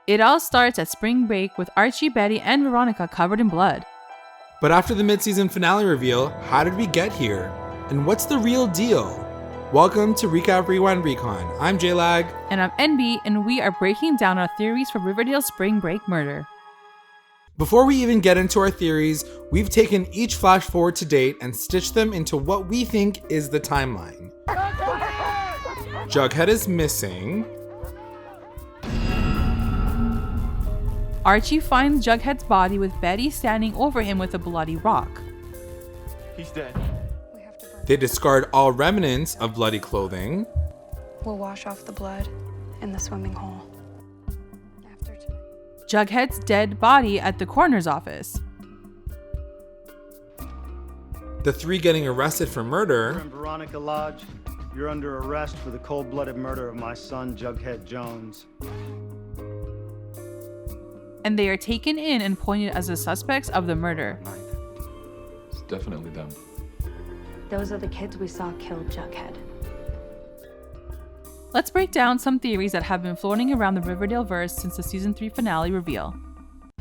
It all starts at spring break with Archie, Betty, and Veronica covered in blood. But after the mid-season finale reveal, how did we get here? And what's the real deal? Welcome to Recap Rewind Recon. I'm JLag. And I'm NB, and we are breaking down our theories for Riverdale's Spring Break Murder. Before we even get into our theories, we've taken each flash forward to date and stitched them into what we think is the timeline. Jughead is missing. Archie finds Jughead's body with Betty standing over him with a bloody rock. He's dead. They discard all remnants of bloody clothing. We'll wash off the blood in the swimming hole. After tonight. Jughead's dead body at the coroner's office. The three getting arrested for murder. Reverend Veronica Lodge, you're under arrest for the cold-blooded murder of my son, Jughead Jones. And they are taken in and pointed as the suspects of the murder. It's definitely them. Those are the kids we saw kill Jughead. Let's break down some theories that have been floating around the Riverdale verse since the season 3 finale reveal.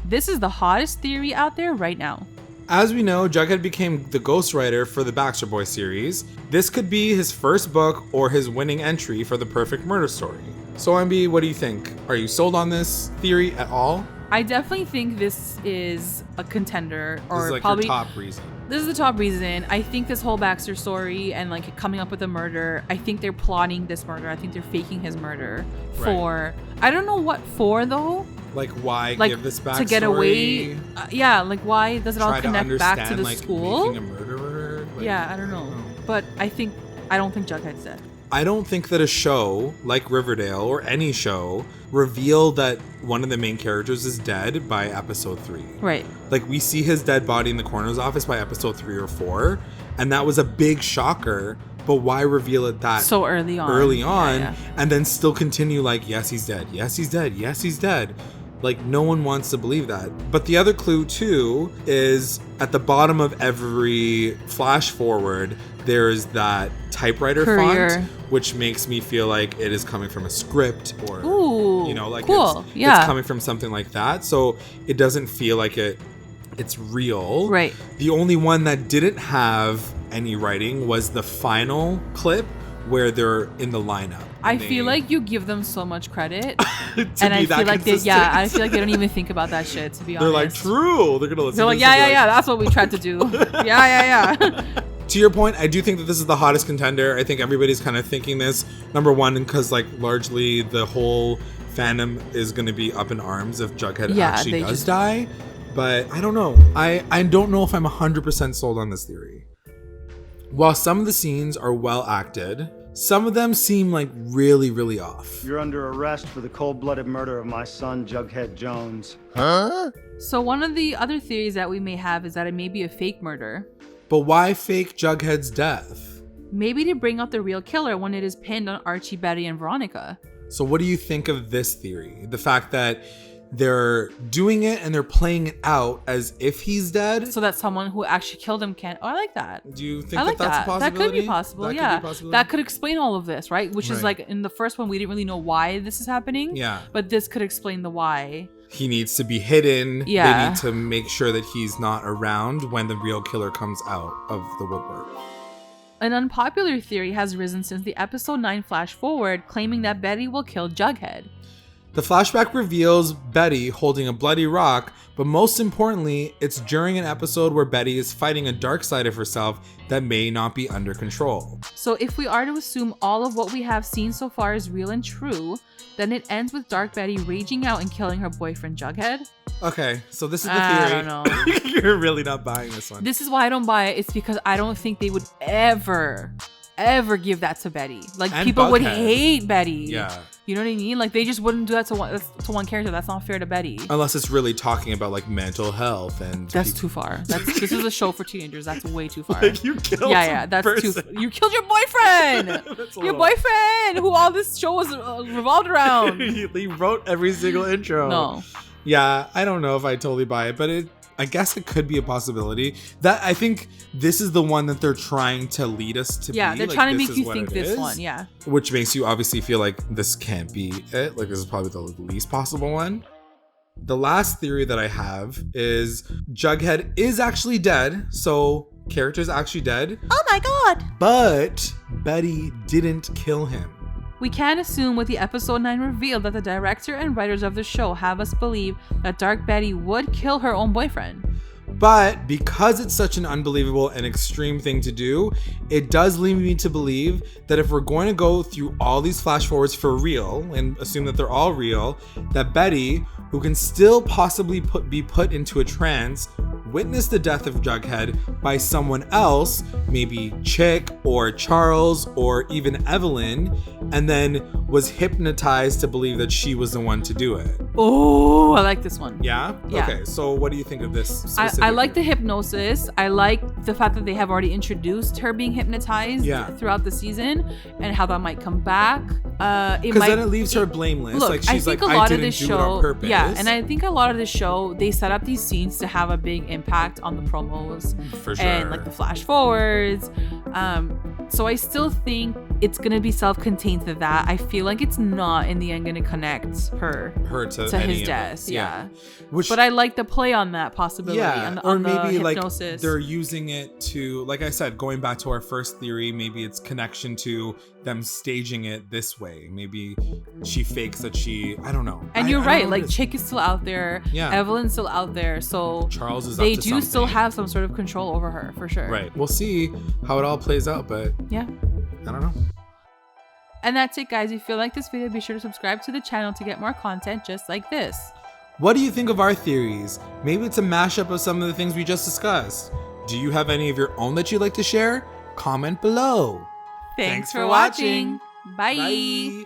This is the hottest theory out there right now. As we know, Jughead became the ghostwriter for the Baxter Boys series. This could be his first book or his winning entry for the perfect murder story. So MB, what do you think? Are you sold on this theory at all? I definitely think this is a contender, or this is like probably your top reason. This is the top reason. I think this whole Baxter story and like coming up with a murder, I think they're plotting this murder. I think they're faking his murder for, I don't know what for though. Like why like, give this backstory? To get away. Yeah, like why does it all connect back to the like, school? Making a murderer? Like, yeah, I don't know. But I don't think Jughead's dead. I don't think that a show like Riverdale or any show reveal that one of the main characters is dead by episode 3. Right. Like we see his dead body in the coroner's office by episode 3 or 4, and that was a big shocker. But why reveal it that so early on? Yeah. And then still continue like, yes, he's dead. Yes, he's dead. Yes, he's dead. Like no one wants to believe that. But the other clue too is at the bottom of every flash forward, there's that typewriter font, which makes me feel like it is coming from a script or, ooh, you know, like cool. it's coming from something like that. So it doesn't feel like it's real. Right. The only one that didn't have any writing was the final clip where they're in the lineup. I feel like you give them so much credit. And I feel like I feel like they don't even think about that shit, to be honest. They're like, true. They're gonna listen. They're like, yeah, that's what we tried to do. yeah. To your point, I do think that this is the hottest contender. I think everybody's kind of thinking this. Number one, because like largely the whole fandom is going to be up in arms if Jughead actually does die. But I don't know. I don't know if I'm 100% sold on this theory. While some of the scenes are well acted, some of them seem like really, really off. You're under arrest for the cold-blooded murder of my son, Jughead Jones. Huh? So one of the other theories that we may have is that it may be a fake murder. But why fake Jughead's death? Maybe to bring out the real killer when it is pinned on Archie, Betty, and Veronica. So what do you think of this theory? The fact that they're doing it and they're playing it out as if he's dead, so that someone who actually killed him can't. Oh, I like that. Do you think I like that's a possibility? That could be possible. Yeah, that could explain all of this, right? Which is like in the first one, we didn't really know why this is happening. Yeah, but this could explain the why. He needs to be hidden. Yeah, they need to make sure that he's not around when the real killer comes out of the woodwork. An unpopular theory has risen since the episode 9 flash forward, claiming that Betty will kill Jughead. The flashback reveals Betty holding a bloody rock, but most importantly, it's during an episode where Betty is fighting a dark side of herself that may not be under control. So if we are to assume all of what we have seen so far is real and true, then it ends with Dark Betty raging out and killing her boyfriend Jughead. Okay, so this is the theory. I don't know. You're really not buying this one. This is why I don't buy it. It's because I don't think they would ever give that to Betty. Like, and people would BUGHEAD. Hate Betty. Yeah. You know what I mean? Like, they just wouldn't do that to one character. That's not fair to Betty. Unless it's really talking about like mental health and that's too far. This is a show for teenagers. That's way too far. Like you killed You killed your boyfriend. Your boyfriend, who all this show was revolved around. He wrote every single intro. No. Yeah, I don't know if I totally buy it, but I guess it could be a possibility. That I think this is the one that they're trying to lead us to. Yeah, be. They're like, trying to make you think this one. Yeah. Which makes you obviously feel like this can't be it. Like this is probably the least possible one. The last theory that I have is Jughead is actually dead. So character's actually dead. Oh my god! But Betty didn't kill him. We can assume with the episode 9 reveal that the director and writers of the show have us believe that Dark Betty would kill her own boyfriend. But because it's such an unbelievable and extreme thing to do, it does lead me to believe that if we're going to go through all these flash forwards for real and assume that they're all real, that Betty, who can still possibly be put into a trance, witnessed the death of Jughead by someone else, maybe Chick or Charles or even Evelyn, and then was hypnotized to believe that she was the one to do it. Oh, I like this one. Yeah? Okay, so what do you think of this? I like the hypnosis. I like the fact that they have already introduced her being hypnotized throughout the season and how that might come back. Because then it leaves her blameless. Look, like she's I think like, a lot I of didn't this do show, it on purpose. Yeah, and I think a lot of this show, they set up these scenes to have a big impact on the promos. For sure. And like the flash forwards. So I still think it's going to be self-contained to that. I feel like it's not in the end going to connect her to his death. Yeah. But I like the play on that possibility. Yeah, on maybe the like hypnosis. they're using it to, like I said, going back to our first theory, maybe it's connection to them staging it this way. Maybe she fakes that I don't know. And you're right, like Chick is still out there. Yeah. Evelyn's still out there. So Charles is they up to do something. still have some sort of control over her, for sure. Right. We'll see how it all plays out, but yeah. I don't know. And that's it, guys. If you like this video, be sure to subscribe to the channel to get more content just like this. What do you think of our theories? Maybe it's a mashup of some of the things we just discussed. Do you have any of your own that you'd like to share? Comment below. Thanks for watching. Bye. Bye.